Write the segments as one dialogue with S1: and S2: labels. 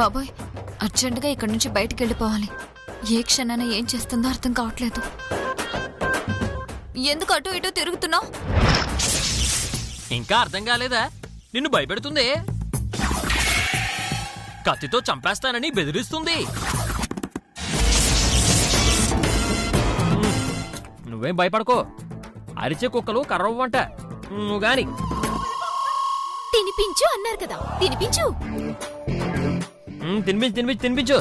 S1: బాబోయ్, అర్జెంటుగా ఇక్కడి నుంచి బయటికి వెళ్ళిపోవాలి. ఏ క్షణాన ఏం చేస్తుందో అర్థం కావట్లేదు. ఎందుకు అటు ఇటు తిరుగుతున్నావు?
S2: ఇంకా అర్థం కాలేదా? నిన్ను భయపెడుతుంది, కత్తితో చంపేస్తానని బెదిరిస్తుంది. నువ్వేం భయపడకో, అరిచే కుక్కలు కర్రవ్వంట. నువ్వు గాని
S1: తినిపించు అన్నారు కదా, తినిపించు.
S2: తినిపించు.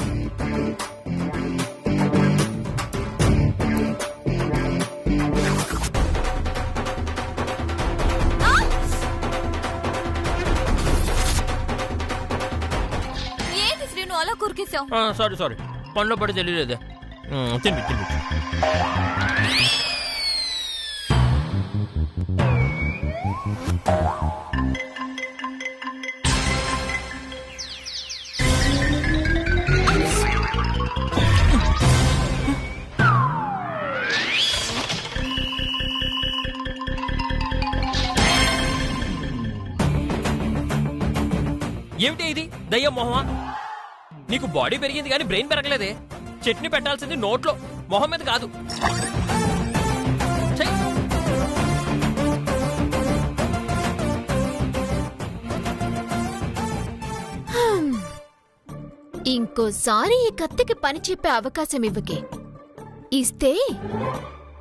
S1: ఏంటి శ్రీ, నువ్వు అలా కురికేసావు?
S2: సారీ, పండ్లో పడి తెలియలేదే. తినిపించు. ఏమిటి ఇది దయ్యం మొహమా? నీకు బాడీ పెరిగింది కానీ బ్రెయిన్ పెరగలేదే. చట్నీ పెట్టాల్సింది నోట్లో, మొహం మీద కాదు.
S1: ఇంకోసారి ఈ కత్తికి పని చెప్పే అవకాశం ఇవ్వకే. ఇస్తే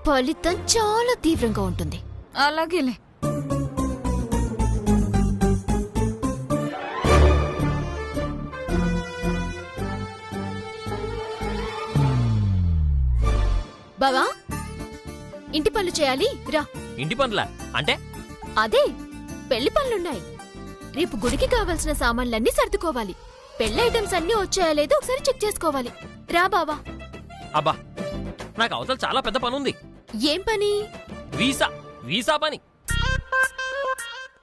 S1: ఫలితం చాలా తీవ్రంగా ఉంటుంది. అలాగేలే. బావా, ఇంటి పనులు చేయాలి రా.
S2: ఇంటి పనులా అంటే?
S1: అదే, పెళ్లి పనులున్నాయి. రేపు గుడికి కావలసిన సామాన్లన్నీ సర్దుకోవాలి. పెళ్లి ఐటమ్స్ అన్నీ వచ్చాయా లేదో ఒకసారి చెక్ చేసుకోవాలి. రా బావా.
S2: అబ్బా, నాకు అవతల చాలా పెద్ద పని ఉంది.
S1: ఏం పని?
S2: వీసా పని.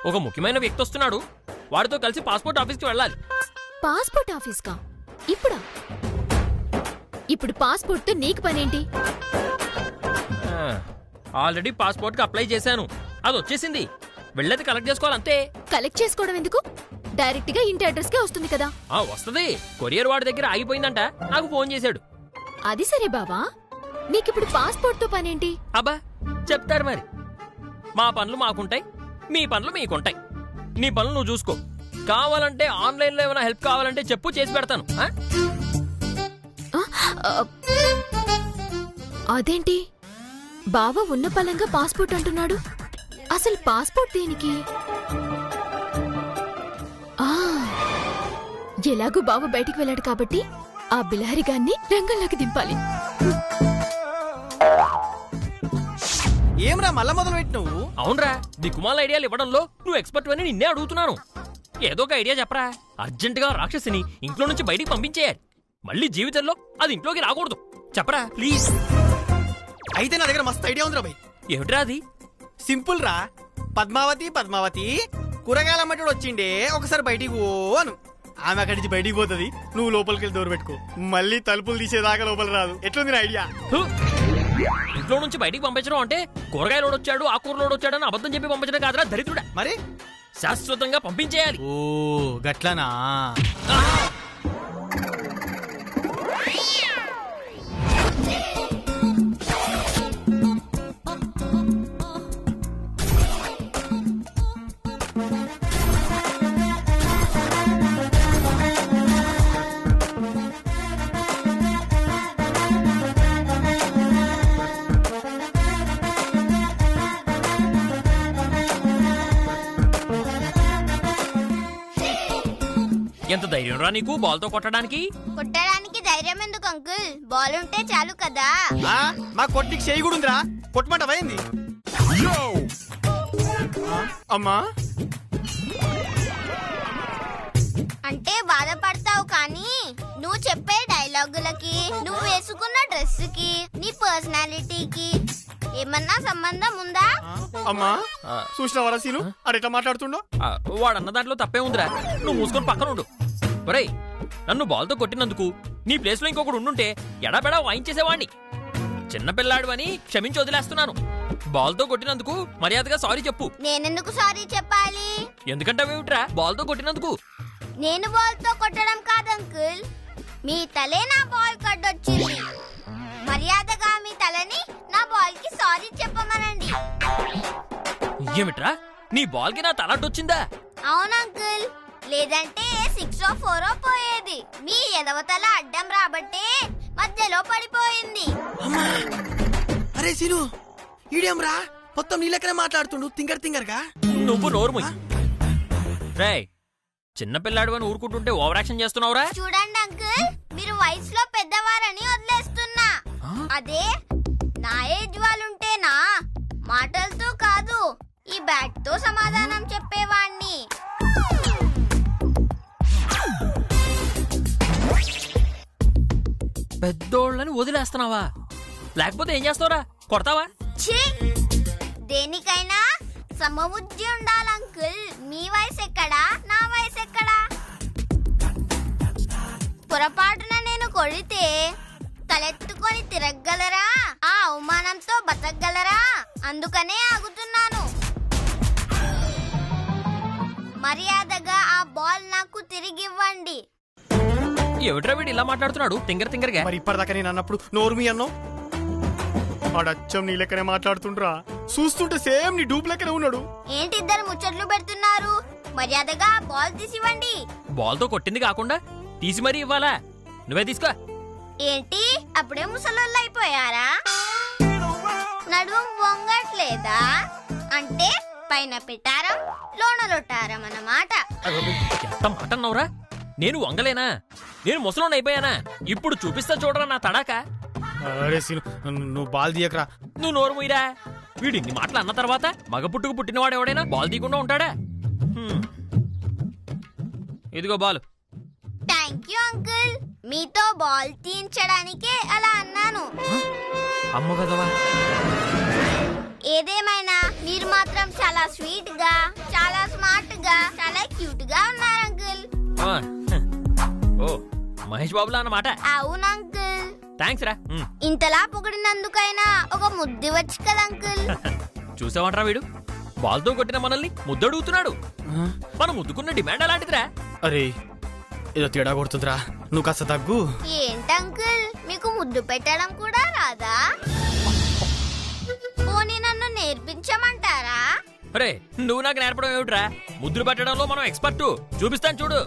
S2: ఒక ముఖ్యమైన వ్యక్తి వస్తున్నాడు, వాడితో కలిసి పాస్పోర్ట్ ఆఫీస్కి వెళ్ళాలి.
S1: పాస్పోర్ట్ ఆఫీస్కా? ఇప్పుడా? ఇప్పుడు పాస్పోర్ట్ తో నీకు పనేంటి?
S2: ఆల్రెడీ పాస్పోర్ట్ కి అప్లై చేశాను, అది వచ్చేసింది. వెళ్ళేది కలెక్ట్ చేసుకోవాలంతే.
S1: కలెక్ట్ చేసుకోవడం ఎందుకు? డైరెక్ట్ గా ఇంటి అడ్రస్ కే వస్తుంది కదా.
S2: వస్తుంది. కొరియర్ వాడి దగ్గర ఆగిపోయిందంట, నాకు ఫోన్ చేశాడు.
S1: అది సరే బావా, నీకిప్పుడు పాస్పోర్ట్ తో పనేంటి?
S2: అబ్బా, చెప్తాడు మరి. మా పనులు మాకుంటాయి, మీ పనులు మీకుంటాయి. నీ పనులు నువ్వు చూసుకో. కావాలంటే ఆన్లైన్ లో ఏమైనా హెల్ప్ కావాలంటే చెప్పు, చేసి పెడతాను.
S1: అదేంటి బావ ఉన్న పలంగా పాస్పోర్ట్ అంటున్నాడు? అసలు పాస్పోర్ట్ దేనికి? ఎలాగూ బావ బయటికి వెళ్ళాడు కాబట్టి ఆ బిలహరిగాన్ని రంగంలోకి దింపాలి.
S3: ఏమ్రా మళ్ళా మొదలు పెట్టి నువ్వు?
S2: అవునరా, దిక్కుమాల ఐడియాలు ఇవ్వడంలో నువ్వు ఎక్స్పర్ట్ అని నిన్నే అడుగుతున్నాను. ఏదో ఒక ఐడియా చెప్పరా. అర్జెంటుగా రాక్షసిని ఇంట్లో నుంచి బయటికి పంపించేయాలి. మళ్ళీ జీవితంలో అది ఇంట్లోకి రాకూడదు. చెప్పరా ప్లీజ్.
S3: అయితే నా దగ్గర మస్తు ఐడియా ఉందిరా భయ్.
S2: ఏమిట్రా అది?
S3: సింపుల్ రా. పద్మావతి కూరగాయల అమ్మటోడు వచ్చిండే, ఒకసారి బయటికి పో అను. ఆమె అక్కడి నుంచి బయటికి పోతుంది, నువ్వు లోపలికి వెళ్ళి డోర్ పెట్టుకో. మళ్ళీ తలుపులు తీసేదాకా లోపల రాదు. ఎట్లుంది నా ఐడియా?
S2: ఇంట్లో నుంచి బయటికి పంపించడం అంటే కూరగాయలోడు వచ్చాడు, ఆ కూరలోడు వచ్చాడు అని అబద్ధం చెప్పి పంపించడం కాదురా దరిద్రుడా.
S3: మరి
S2: శాశ్వతంగా పంపించేయాలి.
S3: ఓ గట్లనా?
S2: ఎంత ధైర్యం రా నీకు బాల్తో కొట్టడానికి?
S4: కొట్టడానికి ధైర్యం ఎందుకు అంకుల్? బాల్ ఉంటే చాలు కదా.
S3: మా కొట్టికి చేయి కూడా ఉందిరా, కొట్టమంట పోయింది. అమ్మా
S4: అంటే బాధపడతావు కానీ నువ్వు చెప్పే డైలాగులకి, నువ్వు వేసుకున్న డ్రెస్ కి, నీ పర్సనాలిటీకి ఏమన్నా సంబంధం ఉందా?
S3: అమ్మా చూసినావా సీను అడెట్లా మాట్లాడుతుండో?
S2: వాడన్న దాంట్లో తప్పే ఉందిరా, నువ్వు మూసుకొని పక్కన ఉండు. ఒరేయ్, నన్ను బాల్తో కొట్టినందుకు నీ ప్లేస్ లో ఇంకొకడు ఉండుంటే ఎడాబెడా వాయించేసేవాణ్ణి. చిన్నపిల్లాడు అని క్షమించి వదిలేస్తున్నాను. బాల్తో కొట్టినందుకు మర్యాదగా సారీ చెప్పు.
S4: నేనెందుకు సారీ చెప్పాలి?
S2: ఎందుకంటావేమిట్రా? బాల్తో కొట్టినందుకు
S4: నేను బాల్ తో కొట్టడం కాదు అంకుల్, మీ తలే నా బాల్ కడ్డొచ్చింది. మర్యాదగా మీ తలని నా బాల్ కి సారీ చెప్పమనండి.
S2: ఏమిట్రా నీ బాల్ కి నా తలడ్డొచ్చిందా?
S4: అవును అంకుల్, లేదంటే 6 or 4 పోయేది. మీ ఎదవతల అడ్డం రాబట్టే మధ్యలో పడిపోయింది.
S3: అరే సీను, ఈడేం రా మొత్తం నీళ్ళెక్కనే మాట్లాడుతుండు తింగర్గా.
S2: నువ్వు నోరుమోయ్. రేయ్, చిన్నపిల్లాడు అని ఊరుకుంటుంటే ఓవర్ యాక్షన్ చేస్తున్నావురా?
S4: చూడండి అంకుల్, మీరు వయసులో పెద్దవారని వదిలేస్తున్నా. అదే నా ఏజ్ వాళ్ళుంటేనా మాటలతో కాదు ఈ బ్యాట్ తో సమాధానం చెప్పేవాణ్ణి.
S2: పెద్దోళ్ళని వదిలేస్తున్నావా? లేకపోతే ఏం చేస్తావురా? కొడతావా?
S4: ఛీ! దేనికైనా సమబుద్ధి ఉండాలి అంకుల్. మీ వయసు ఎక్కడా, నా వయసు ఎక్కడా? పొరపాటున నేను కొడితే తలెత్తుకొని తిరగగలరా? ఆ అవమానంతో బతకగలరా? అందుకనే ఆగుతున్నాను. మర్యాదగా ఆ బాల్ నాకు తిరిగివ్వండి.
S2: ఏమిట్రా వీడు ఇలా మాట్లాడుతున్నాడు తింగరగా?
S3: మరి ఇప్పటిదాకా నేను అన్నప్పుడు నోరు మీ అన్నావు. వాడచ్చం నీ లెక్కనే మాట్లాడుతుండ్రా. చూస్తుంటే సేమ్ నీ డూప్ లెక్కనే ఉన్నాడు.
S4: ఏంటి ఇద్దరు ముచ్చట్లు పెడుతున్నారు? మర్యాదగా బాల్ తీసివ్వండి.
S2: బాల్ తో కొట్టింది కాకుండా తీసి మరీ ఇవ్వాలా? నువ్వే తీసుకో.
S4: ఏంటి అప్పుడే ముసలోళ్ళు అయిపోయారా? నడుము వంగట్లేదా? అంటే పైన పెట్టారం లోన రొట్టారం అన్నమాట.
S2: ఎంత మాట అన్నావురా? నేను వంగలేనా? నేను ముసలోని అయిపోయానా? ఇప్పుడు చూపిస్తా చూడరా నా తడాక.
S3: అరే సీను, నువ్వు బాల్ తీయకరా.
S2: నువ్వు నోరు మూయరా. వీడు ఇన్ని మాటలు అన్న తర్వాత మగ పుట్టుకు పుట్టినవాడు ఎవడైనా బాల్ తీయకుండా ఉంటాడా? ఇదిగో బాల్.
S4: Thank you uncle. మీతో బాల్ తీయించడానికే అలా అన్నాను.
S2: అమ్మ కదవా.
S4: ఏదేమైనా మీరు మాత్రం చాలా స్వీట్ గా, చాలా స్మార్ట్ గా, చాలా క్యూట్ గా ఉన్నారు అంకుల్.
S2: ఓ మహేష్ బాబులా అన్నమాట.
S4: అవును అంకుల్.
S2: థ్యాంక్స్ రా.
S4: ఇంతలా పొగిడినందుకైనా ఒక ముద్దు వచ్చు కదా అంకుల్.
S2: చూసావంటరా వీడు బాల్తో కొట్టిన మనల్ని ముద్దడుగుతున్నాడు. మనం ముద్దుకున్న డిమాండ్ అలాంటిదిరా.
S3: అరే ఏదో తేడా కొడుతుందిరా, నువ్వు కాస్త తగ్గు.
S4: ఏంటి అంకుల్, మీకు ముద్దు పెట్టడం కూడా రాదా? పోనీ నన్ను నేర్పించమంటారా?
S2: అరే నువ్వు నాకు నేర్పడం ఏమిట్రా? ముద్దులు పెట్టడంలో మనం ఎక్స్పర్ట్. చూపిస్తాను చూడు.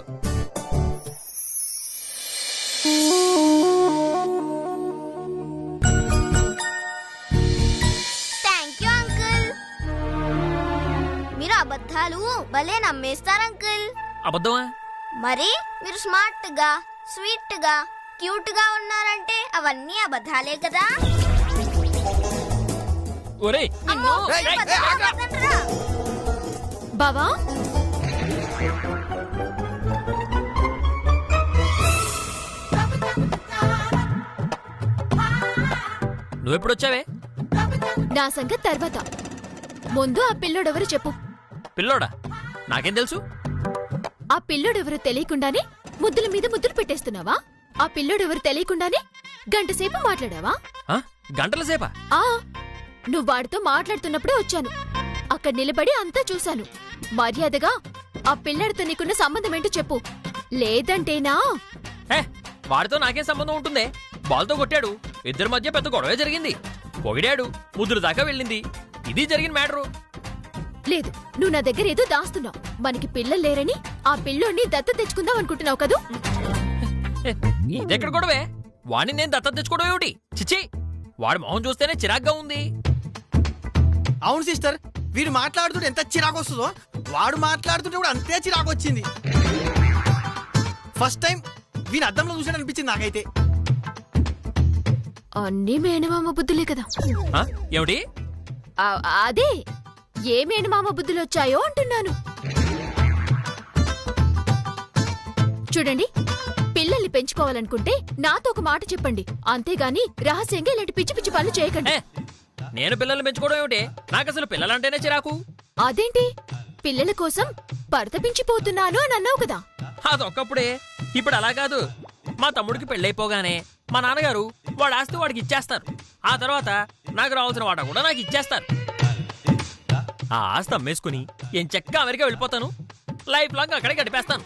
S4: Thank you uncle. మీరు అబద్ధాలు భలే నమ్మేస్తారు అంకుల్.
S2: అబద్ధమా?
S4: మరి మీరు స్మార్ట్ గా, స్వీట్ గా, క్యూట్ గా ఉన్నారంటే అవన్నీ అబద్ధాలే కదా?
S2: ఒరేయ్
S4: అమ్మో,
S3: రేయ్, రేయ్,
S4: అబద్ధం,
S3: ఆగ్రా.
S4: అబద్ధం రా.
S1: బావా,
S2: నువ్వెప్పుడొచ్చావే?
S1: నా సంగతి తర్వాత. ముందు ఆ పిల్లోడెవరు చెప్పు.
S2: పిల్లోడా? నాకేం తెలుసు?
S1: ఆ పిల్లోడెవరు తెలియకుండానే ముద్దుల మీద ముద్దులు పెట్టేస్తున్నావా? ఆ పిల్లోడెవరు తెలియకుండానే గంటసేపు మాట్లాడావా?
S2: గంటల సేపా?
S1: ఆ నువ్వు వాడితో మాట్లాడుతున్నప్పుడే వచ్చాను. అక్కడ నిలబడి అంతా చూశాను. మర్యాదగా ఆ పిల్లాడితో నీకున్న సంబంధం ఏంటో చెప్పు, లేదంటేనా?
S2: వాడితో నాకేం సంబంధం ఉంటుందే? బాల్తో కొట్టాడు, ఇద్దరి మధ్య పెద్ద గొడవే జరిగింది. పొగిడాడు, ముద్దుల దాకా వెళ్ళింది. ఇది జరిగిన మ్యాటరు.
S1: లేదు, నువ్వు నా దగ్గర ఏదో దాస్తున్నావు. మనకి పిల్లలు లేరని ఆ పిల్లోడిని దత్త తెచ్చుకుందాం అనుకుంటున్నావు కదూ?
S2: ఇదెక్కడ గొడవే? వాడిని నేను దత్తత తెచ్చుకోవడం ఏమిటి? చిచ్చి, వాడి మొహం చూస్తేనే చిరాగ్గా ఉంది.
S3: అవును సిస్టర్, వీడు మాట్లాడుతుంటే ఎంత చిరాకు వస్తుందో వాడు మాట్లాడుతుంటే కూడా అంతే చిరాకు వచ్చింది. ఫస్ట్ టైం వీని అద్దంలో చూసాడు అనిపించింది నాకైతే.
S1: అన్నీ మేనమామ బుద్ధులే కదా.
S2: ఏమిటి?
S1: అదే ఏ మేనమామ బుద్ధులు వచ్చాయో అంటున్నాను. చూడండి, పిల్లల్ని పెంచుకోవాలనుకుంటే నాతో ఒక మాట చెప్పండి, అంతేగాని రహస్యంగా ఇలాంటి పిచ్చి పిచ్చి పనులు చేయకండి.
S2: నేను పిల్లల్ని పెంచుకోవడం ఏమిటి? నాకు అసలు పిల్లలంటేనే చిరాకు.
S1: అదేంటి, పిల్లల కోసం పరితపించిపోతున్నాను అని అన్నావు కదా?
S2: అదొక్కప్పుడే. ఇప్పుడు అలా కాదు. మా తమ్ముడికి పెళ్ళైపోగానే మా నాన్నగారు వాడి ఆస్తి వాడికి ఇచ్చేస్తారు. ఆ తర్వాత నాకు రావాల్సిన వాటా కూడా నాకు ఇచ్చేస్తారు. ఆ ఆస్తి అమ్మేసుకుని ఏం చెక్క అమెరికా వెళ్ళిపోతాను. లైఫ్ లాంగ్ అక్కడే గడిపేస్తాను.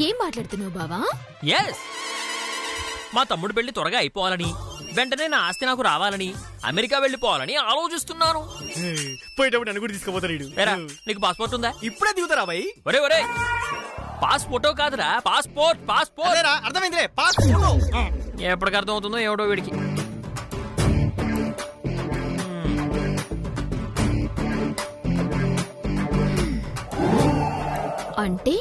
S1: ఏం మాట్లాడుతున్నావు బావా?
S2: ఎస్, మా తమ్ముడు పెళ్లి త్వరగా అయిపోవాలని, వెంటనే నా ఆస్తి నాకు రావాలని, అమెరికా వెళ్ళిపోవాలని ఆలోచిస్తున్నాను.
S3: పోయేటప్పుడు నన్ను కూడా తీసుకుపోతారు.
S2: ఏరా, నీకు పాస్పోర్ట్ ఉందా?
S3: ఇప్పుడే దిగుతారా బాయ్?
S2: ఒరే ఒరే, పాస్పోర్టో కాదురా, పాస్పోర్ట్ పాస్పోర్ట్.
S3: అర్థమైందిలే, పాస్పోర్ట్.
S2: ఎప్పటికి అర్థం అవుతుందో ఎవడో వీడికి.
S1: అంటే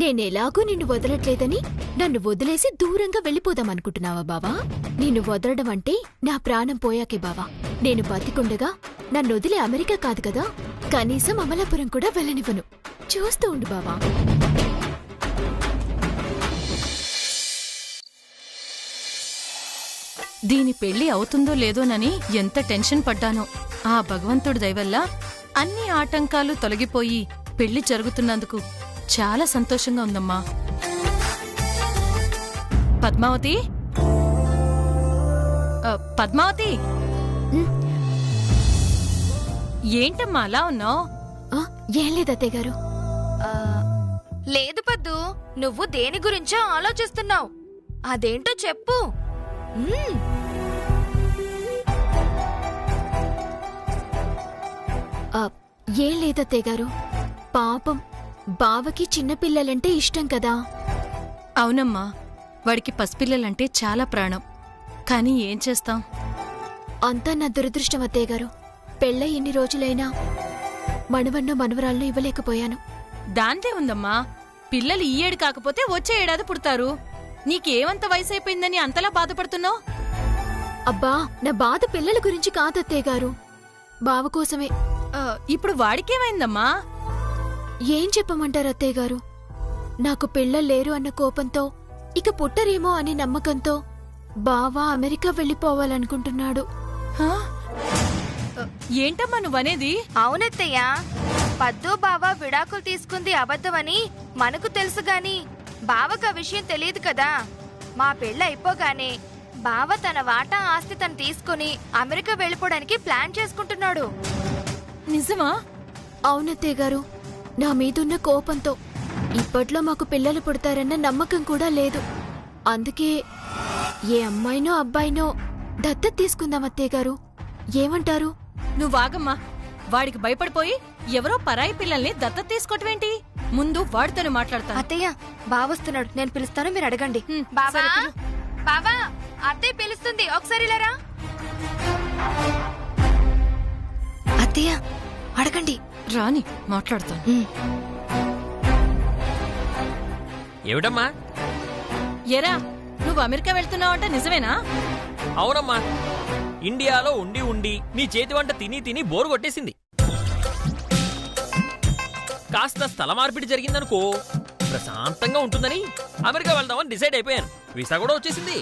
S1: నేనెలాగూ నిన్ను వదలట్లేదని నన్ను వదిలేసి దూరంగా వెళ్ళిపోదామనుకుంటున్నావా బావా? నిన్ను వదలడం అంటే నా ప్రాణం పోయాకే బావా. నేను బతికుండగా నన్ను వదిలే అమెరికా కాదు కదా, కనీసం అమలాపురం కూడా వెళ్ళనివ్వను. చూస్తూ ఉండు బావా.
S5: దీని పెళ్లి అవుతుందో లేదోనని ఎంత టెన్షన్ పడ్డానో. ఆ భగవంతుడి దయవల్ల అన్ని ఆటంకాలు తొలగిపోయి పెళ్లి జరుగుతున్నందుకు చాలా సంతోషంగా ఉందమ్మా. పద్మావతి, పద్మావతి, ఏంటమ్మా అలా ఉన్నావు?
S1: ఏం లేదు అత్తయ్య గారు.
S6: లేదు పద్దు, నువ్వు దేని గురించో ఆలోచిస్తున్నావు. అదేంటో చెప్పు.
S1: ఏం లేదత్తయ్య గారు, పాపం బావకి చిన్నపిల్లలంటే ఇష్టం కదా.
S5: అవునమ్మా, వాడికి పసిపిల్లలంటే చాలా ప్రాణం. కానీ ఏం చేస్తాం?
S1: అంతా నా దురదృష్టం అత్తయ్య గారు. పెళ్ళై ఎన్ని రోజులైనా మనవన్నో మనవరాళ్ళు ఇవ్వలేకపోయాను.
S5: దాంతే ఉందమ్మా, పిల్లలు ఈ ఏడు కాకపోతే వచ్చే ఏడాది పుడతారు. నీకేమంత వయసు అయిపోయిందని అంతలా బాధపడుతున్నావు?
S1: అబ్బా, నా బాధ పిల్లల గురించి కాదత్తయ్య గారు, బావ కోసమే.
S5: ఇప్పుడు వాడికేమైందమ్మా?
S1: ఏం చెప్పమంటారు అత్తయ్య గారు? నాకు పిల్లలు లేరు అన్న కోపంతో, ఇక పుట్టరేమో అనే నమ్మకంతో బావ అమెరికా వెళ్ళిపోవాలనుకుంటున్నాడు.
S5: ఏంటమ్మా నువ్వనేది?
S6: అవునత్తయ్యా, పద్దు బావ విడాకులు తీసుకుంది అబద్ధమని మనకు తెలుసు గాని బావకు ఆ విషయం తెలియదు కదా. మా పెళ్ళి అయిపోగానే బావ తన వాటా ఆస్తి తను తీసుకుని అమెరికా వెళ్ళిపోవడానికి ప్లాన్ చేసుకుంటున్నాడు.
S5: నిజమా?
S1: అవునత్తయ్య గారు, నా మీదున్న కోపంతో ఇప్పట్లో మాకు పిల్లలు పుడతారన్న నమ్మకం కూడా లేదు. అందుకే ఏ అమ్మాయినో అబ్బాయినో దత్తత తీసుకుందాం అత్తయ్య గారు. ఏమంటారు?
S5: నువ్వాగమ్మా, వాడికి భయపడిపోయి ఎవరో పరాయి పిల్లల్ని దత్తత తీసుకోవటమేంటి? ముందు వాడితోనే మాట్లాడతాను.
S6: అత్తయ్య, బావొస్తున్నాడు, నేను పిలుస్తాను, మీరు అడగండి. బావా,
S5: సరే, పిలు.
S6: బావా, అత్తయ్య పిలుస్తుంది, ఒకసారి ఇలారా. అత్తయ్య, అడగండి.
S5: రాని మాట్లాడతాను.
S2: ఏమిటమ్మా?
S5: ఎరా, నువ్వు అమెరికా వెళ్తున్నావంట నిజమేనా?
S2: అవునమ్మా, ఇండియాలో ఉండి ఉండి నీ చేతి వంట తిని తిని బోరు కొట్టేసింది. కాస్త స్థల మార్పిడి జరిగిందనుకో, ప్రశాంతంగా ఉంటుందని అమెరికా వెళ్దామని డిసైడ్ అయిపోయాను. వీసా కూడా వచ్చేసింది.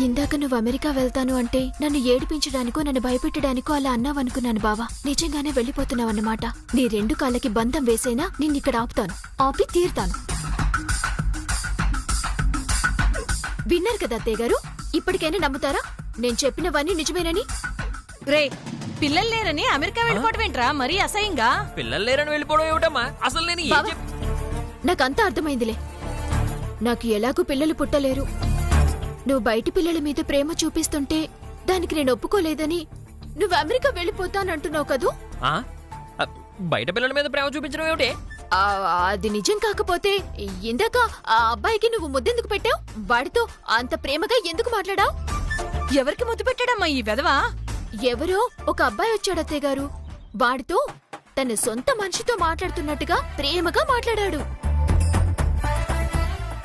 S1: ఇందాక నువ్వు అమెరికా వెళ్తాను అంటే నన్ను ఏడిపించడానికో నన్ను భయపెట్టడానికో అలా అన్నావనుకున్నాను బావా. నిజంగానే వెళ్ళిపోతున్నావన్నమాట. నీ రెండు కాళ్ళకి బంధం వేసైనా నిన్నిక్కడ ఆపుతాను, ఆపి తీరుతాను. విన్నారు కదా అత్తయ్య గారు, ఇప్పటికైనా నమ్ముతారా నేను చెప్పినవన్నీ నిజమేనని?
S5: రే, పిల్లలు లేరని అమెరికా వెళ్ళిపోవటమేంట్రా మరీ అసహ్యంగా?
S2: పిల్లలు లేరని వెళ్ళిపోవడం ఏమిటమ్మా? అసలు నేను ఏం
S1: బావా, నాకంతా అర్థమైందిలే. నాకు ఎలాగూ పిల్లలు పుట్టలేరు. నువ్వు బయటి పిల్లల మీద ప్రేమ చూపిస్తుంటే దానికి నేను ఒప్పుకోలేదని నువ్వు అమెరికా వెళ్ళిపోతానంటున్నావు కదూ?
S2: బయట పిల్లల మీద ప్రేమ చూపించడం ఏమిటి?
S1: అది నిజం కాకపోతే ఇందాక ఆ అబ్బాయికి నువ్వు ముద్దెందుకు పెట్టావు? వాడితో అంత ప్రేమగా ఎందుకు మాట్లాడావు?
S5: ఎవరికి ముద్దు పెట్టాడమ్మా ఈ వెధవా?
S1: ఎవరో ఒక అబ్బాయి వచ్చాడు అత్తయ్య గారు. వాడితో తన సొంత మనిషితో మాట్లాడుతున్నట్టుగా ప్రేమగా మాట్లాడాడు.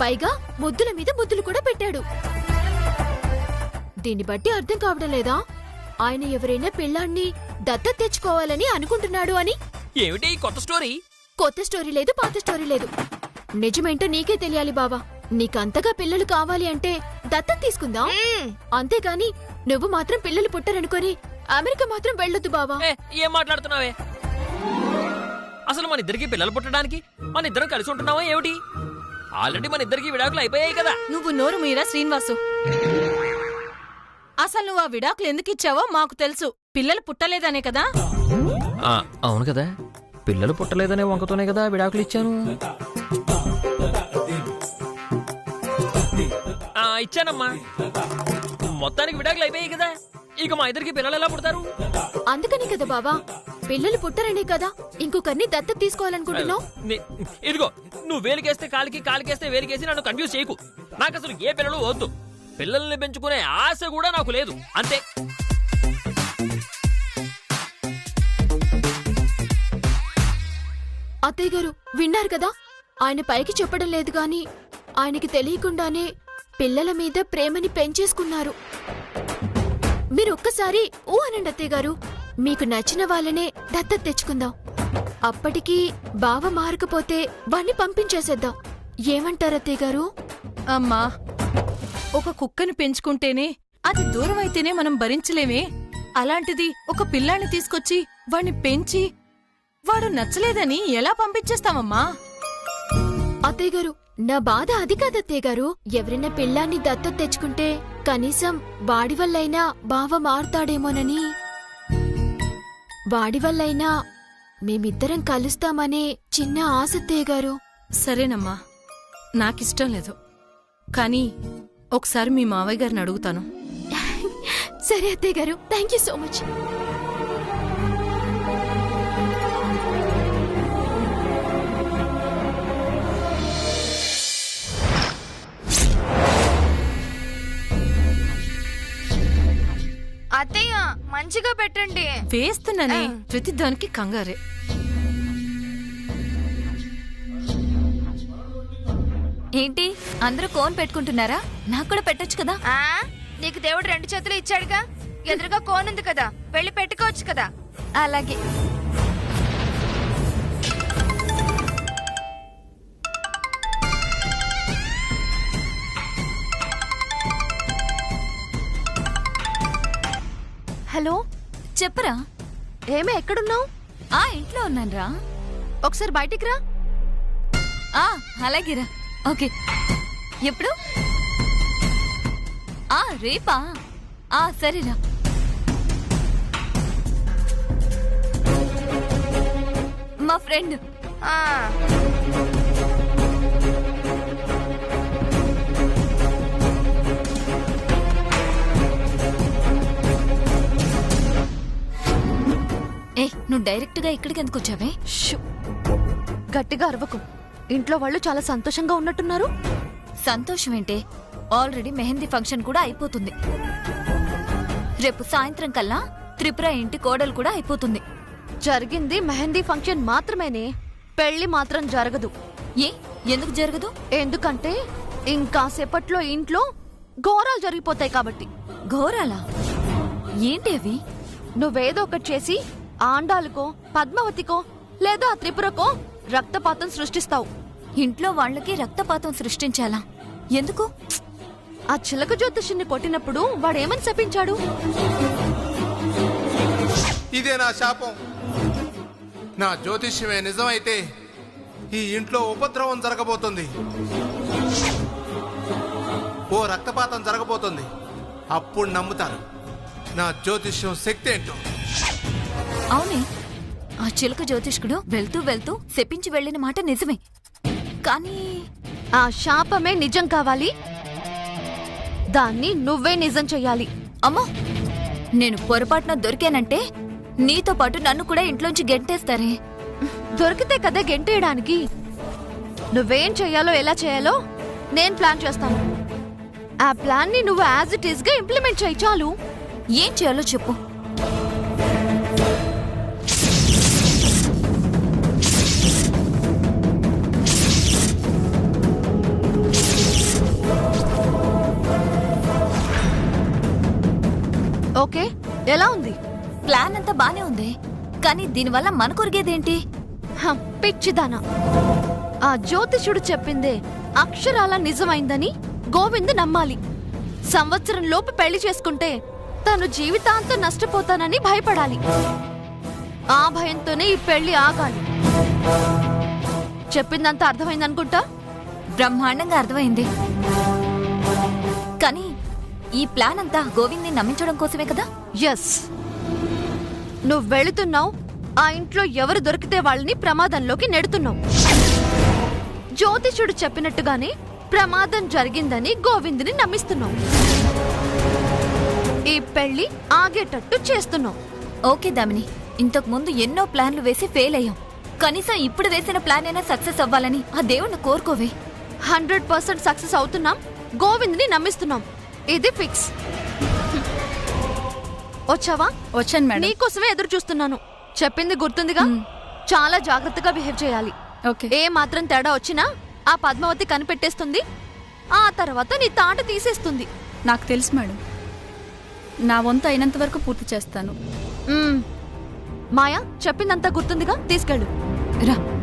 S1: పైగా ముద్దుల మీద ముద్దులు కూడా పెట్టాడు. దీన్ని బట్టి అర్థం కావడం లేదా ఆయన ఎవరైనా పిల్లాన్ని దత్తత తెచ్చుకోవాలని అనుకుంటున్నాడు అని?
S2: ఏమిటి కొత్త స్టోరీ?
S1: కొత్త స్టోరీ లేదు, పాత స్టోరీ లేదు. నిజమేంటో నీకే తెలియాలి బావా. నీకంతగా పిల్లలు కావాలి అంటే దత్తత తీసుకుందాం, అంతేగాని నువ్వు మాత్రం పిల్లలు పుట్టరనుకొని అమెరికా మాత్రం వెళ్ళొద్దు బావా.
S2: ఏం మాట్లాడుతున్నావే? అసలు మన ఇద్దరికి పిల్లలు పుట్టడానికి మన ఇద్దరం కలిసి ఉంటున్నావా ఏమిటి? ఆల్రెడీ మన ఇద్దరికి విడాకులు అయిపోయాయి కదా.
S5: నువ్వు నోరు మీరా శ్రీనివాసు. అసలు నువ్వు ఆ విడాకులు ఎందుకు ఇచ్చావో మాకు తెలుసు. పిల్లలు పుట్టలేదనే కదా?
S2: అవును కదా. పిల్లలు పుట్టలేదనే వంకతోనే కదా విడాకులు ఇచ్చాను. ఇచ్చానమ్మా. మొత్తానికి విడాకులు అయిపోయాయి కదా, ఇక మా ఇద్దరికి పిల్లలు ఎలా పుడతారు?
S1: అందుకని కదా బావా, పిల్లలు పుట్టరనే కదా ఇంకొకరిని దత్తత తీసుకోవాలనుకుంటున్నావు.
S2: ఇదిగో, నువ్వు వేలికేస్తే కాలికి, కాలికేస్తే వేలికేసి నన్ను కన్ఫ్యూజ్ చేయకు. నాకు అసలు ఏ పిల్లలు వద్దు. పిల్లల్ని పెంచుకునే ఆశ కూడా నాకు లేదు, అంతే.
S1: అత్తయ్య గారు విన్నారు కదా, ఆయన పైకి చెప్పడం లేదు గాని ఆయనకి తెలియకుండానే పిల్లల మీద ప్రేమని పెంచేసుకున్నారు. మీరు ఒక్కసారి ఊ అనండి అత్తయ్య గారు. మీకు నచ్చిన వాళ్ళనే దత్తత తెచ్చుకుందాం. అప్పటికి బావ మారకపోతే వాణ్ణి పంపించేసేద్దాం. ఏమంటారు అత్తయ్య గారు?
S5: అమ్మా, ఒక కుక్కని పెంచుకుంటేనే అది దూరం అయితేనే మనం భరించలేమే. అలాంటిది ఒక పిల్లాన్ని తీసుకొచ్చి వాణ్ణి పెంచి వాడు నచ్చలేదని ఎలా పంపించేస్తామమ్మా?
S1: అత్తయ్య గారు, నా బాధ అది కాదు అత్తయ్య గారు. ఎవరైనా పిల్లాన్ని దత్తత తెచ్చుకుంటే కనీసం వాడి వల్లైనా బావ మారుతాడేమోనని. వాడి వల్లైనా మేమిద్దరం కలుస్తామనే చిన్న ఆశ అత్తయ్య గారు.
S5: సరేనమ్మా, నాకిష్టం లేదు. కానీ ఒకసారి మీ మావయ్య గారిని అడుగుతాను.
S1: సరే అత్తయ్య గారు, థ్యాంక్ యూ సో మచ్.
S6: అత్తయ్య మంచిగా పెట్టండి.
S5: వేస్తున్నానే, ప్రతిదానికి కంగారే.
S7: ఏంటి అందరూ కోన్ పెట్టుకుంటున్నారా? నాకు కూడా పెట్టొచ్చు కదా.
S6: ఆ నీకు దేవుడు 2 చేతులు ఇచ్చాడుగా, ఎదురుగా కోన్ ఉంది కదా, వెళ్ళి పెట్టుకోవచ్చు కదా.
S7: అలాగే.
S6: హలో,
S7: చెప్పరా.
S6: ఏమే ఎక్కడున్నావు?
S7: ఆ ఇంట్లో ఉన్నానురా.
S6: ఒకసారి బయటికి రా.
S7: ఆ అలాగేరా. ఓకే. ఎప్పుడు? ఆ రేపా? ఆ సరేరా. మా ఫ్రెండ్.
S6: ఆ
S7: ఏ నువ్వు డైరెక్ట్ గా ఇక్కడికి ఎందుకు వచ్చావే?
S6: గట్టిగా అరవకు. ఇంట్లో వాళ్ళు చాలా సంతోషంగా ఉన్నట్టున్నారు.
S7: సంతోషం ఏంటే, ఆల్రెడీ మెహందీ ఫంక్షన్ కూడా అయిపోతుంది. రేపు సాయంత్రం కల్లా త్రిపుర ఇంటి కోడలు కూడా అయిపోతుంది.
S6: జరిగింది మెహందీ ఫంక్షన్ మాత్రమేనే, పెళ్లి మాత్రం జరగదు.
S7: ఏ ఎందుకు జరగదు?
S6: ఎందుకంటే ఇంకాసేపట్లో ఇంట్లో ఘోరాలు జరిగిపోతాయి కాబట్టి.
S7: ఘోరాలా? ఏంటి అవి?
S6: నువ్వేదో ఒకటి చేసి ఆండాలకో, పద్మావతికో లేదా ఆ త్రిపురకో రక్తపాతం సృష్టిస్తావు.
S7: ఇంట్లో వాళ్ళకి రక్తపాతం సృష్టించాలా? ఎందుకు?
S6: ఆ చిలక జ్యోతిషుని కొట్టినప్పుడు వాడేమని శపించాడు?
S8: ఇదే నా శాపం. నా జ్యోతిష్యమే నిజమైతే ఈ ఇంట్లో ఉపద్రవం జరగబోతుంది. ఓ రక్తపాతం జరగబోతుంది. అప్పుడు నమ్ముతారు నా జ్యోతిష్యం శక్తి ఏంటో.
S7: అవునే, ఆ చిలక జ్యోతిష్కుడు వెళ్తూ వెళ్తూ శపించి వెళ్లిన మాట నిజమే. కానీ
S6: ఆ శాపమే నిజం కావాలి. దాన్ని నువ్వే నిజం చెయ్యాలి.
S7: అమ్మో, నేను పొరపాటున దొరికానంటే నీతో పాటు నన్ను కూడా ఇంట్లోంచి గెంటేస్తారే.
S6: దొరికితే కదా గెంటేయడానికి. నువ్వేం చెయ్యాలో ఎలా చేయాలో నేను ప్లాన్ చేస్తాను. ఆ ప్లాన్ ని నువ్వు యాజ్ ఇట్ ఈస్ గా ఇంప్లిమెంట్ చేయి చాలు.
S7: ఏం చేయాలో చెప్పు.
S6: ఓకే, ఎలా ఉంది?
S7: ప్లాన్ అంతా బానే ఉంది, కానీ దీనివల్ల మనకొరిగేదేంటి?
S6: పిచ్చిదానా, ఆ జ్యోతిషుడు చెప్పిందే అక్షరాల నిజమైందని గోవింద్ నమ్మాలి. సంవత్సరం లోపు పెళ్లి చేసుకుంటే తను జీవితాంతం నష్టపోతానని భయపడాలి. ఆ భయంతోనే ఈ పెళ్లి ఆగాలి. చెప్పిందంతా అర్థమైందనుకుంటా.
S7: బ్రహ్మాండంగా అర్థమైంది. కానీ ఈ ప్లాన్ అంతా గోవింద్ని నమ్మించడం కోసమే కదా?
S6: ఎస్, నువ్వు వెళుతున్నావు,
S9: ఆ ఇంట్లో ఎవరు దొరికితే వాళ్ళని ప్రమాదంలోకి నెడుతున్నావు. జ్యోతిషుడు చెప్పినట్టుగానే ప్రమాదం జరిగిందని గోవిందుని నమ్మిస్తున్నావు. ఈ పెళ్లి ఆగేటట్టు చేస్తున్నావు.
S7: ఓకే దామిని, ఇంతకు ముందు ఎన్నో ప్లాన్లు వేసి ఫెయిల్ అయ్యాం. కనీసం ఇప్పుడు వేసిన ప్లాన్ అయినా సక్సెస్ అవ్వాలని ఆ దేవుణ్ణి కోరుకోవే.
S9: 100% సక్సెస్ అవుతున్నాం. గోవింద్ని నమ్మిస్తున్నాం. ఇది ఫిక్స్. వచ్చావా?
S5: వచ్చాను మేడం.
S9: నీకోసమే ఎదురు చూస్తున్నాను. చెప్పింది గుర్తుందిగా? చాలా జాగ్రత్తగా బిహేవ్ చేయాలి.
S5: ఓకే.
S9: ఏ మాత్రం తేడా వచ్చినా ఆ పద్మావతి కనిపెట్టేస్తుంది. ఆ తర్వాత నీ తాట తీసేస్తుంది.
S5: నాకు తెలుసు మేడం. నా వంతు అయినంత వరకు పూర్తి చేస్తాను.
S9: మాయా, చెప్పిందంతా గుర్తుందిగా? తీసుకెళ్ళు.
S5: రా.